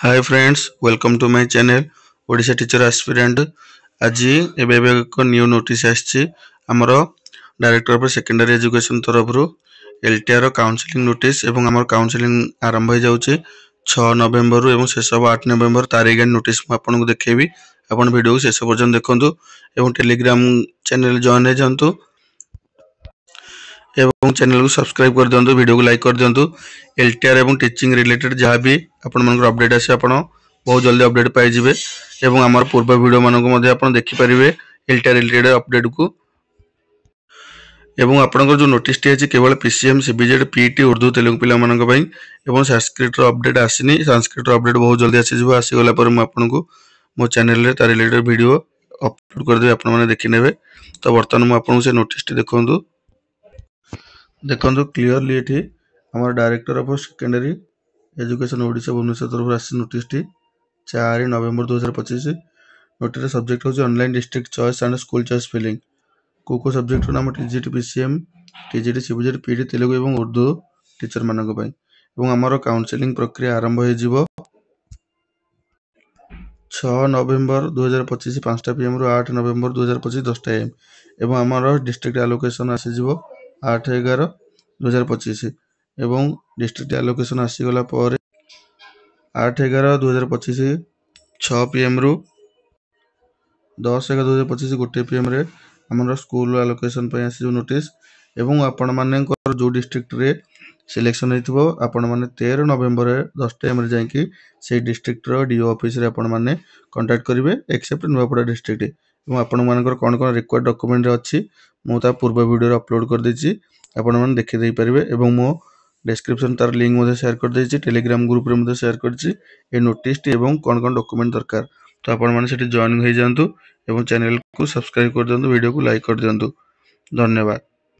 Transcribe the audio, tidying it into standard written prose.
Hi friends, welcome to my channel Odisha teacher aspirant. आज एक new notice आछि हमर डायरेक्टर ऑफ सेकेंडरी एजुकेशन तरफ एलटीआर काउंसलिंग नोटिस एवं हमर काउंसलिंग आरंभ हो जाउछि 6 नवंबर एवं शेष 8 नवंबर तारीख नोटिस मु आपन को देखेबी। आपन वीडियो को शेष पर्यंत देखंतु एवं टेलीग्राम चैनल जॉइन हो जांतु एवं चैनल को सब्सक्राइब कर दियंतु, वीडियो को लाइक कर दियंतु। एलटीआर एवं टीचिंग रिलेटेड जहाँ भी आपण मन अपडेट आसे आपण बहुत जल्दी अपडेट पाई जिवे एवं हमर पूर्व वीडियो मानको मध्ये आपण देखि परिबे एलटीआर रिलेटेड अपडेट को। एवं आपनकर जो नोटिस टी अछि केवल PCM CBZ PT Urdu Telugu पिला मानक पई एवं संस्कृत रो अपडेट आसीनी। संस्कृत रो अपडेट बहुत जल्दी आसी जिवो। आसी गला पर म आपन को मो चैनल रे तार रिलेटेड वीडियो अपलोड कर दे, आपण माने देखि नेबे। तो वर्तमान म आपन से नोटिस टी देखंतु क्लियरली एठी हमर director of secondary education Odisha Bhubaneswar तरफ आसी नोटिस टी 4 नवंबर 2025। नोटिस सब्जेक्ट होची online district choice and school choice filling. को सब्जेक्ट रो नाम TGT PCM TGT CBZ PT Telugu एवं उर्दू टीचर मानक पई। एवं हमर काउंसलिंग प्रक्रिया आरंभ हो जिवो 6 नवंबर 2025 5टा पीएम रो 8 नवंबर 2025 10टा एम। एवं हमर डिस्ट्रिक्ट एलोकेशन आसी जिवो 8/11/2025 एवं डिस्ट्रिक्ट एलोकेशन आसी गला पर 8/11/2025 6 पीएम रु 10/11/2025 1 पीएम रे हमर स्कूल एलोकेशन पय आसी जो नोटिस। एवं आपण माने जो डिस्ट्रिक्ट रे सिलेक्शन हेतिबो आपण माने 13 नवंबर 10 एम रे जाई कि से डिस्ट्रिक्ट रो डीओ ऑफिस रे आपण माने कांटेक्ट करिवे एक्सेप्ट नुवापड़ा डिस्ट्रिक्ट। एवं आपण मानकर कोन कोन रिक्वायर्ड डॉक्यूमेंट रे अछि मु ता पूर्व वीडियो रे अपलोड कर देछि, आपण माने देखि देई परिबे। एवं मो डिस्क्रिप्शन तार लिंक मध्ये शेयर कर देछि, टेलीग्राम ग्रुप रे मध्ये शेयर करछि ए नोटिस टी एवं कोन कोन डॉक्यूमेंट दरकार। तो आपण माने सेठी जॉइन हो जांतु एवं चैनल को सब्सक्राइब कर दियंतु, वीडियो को लाइक कर दियंतु। धन्यवाद।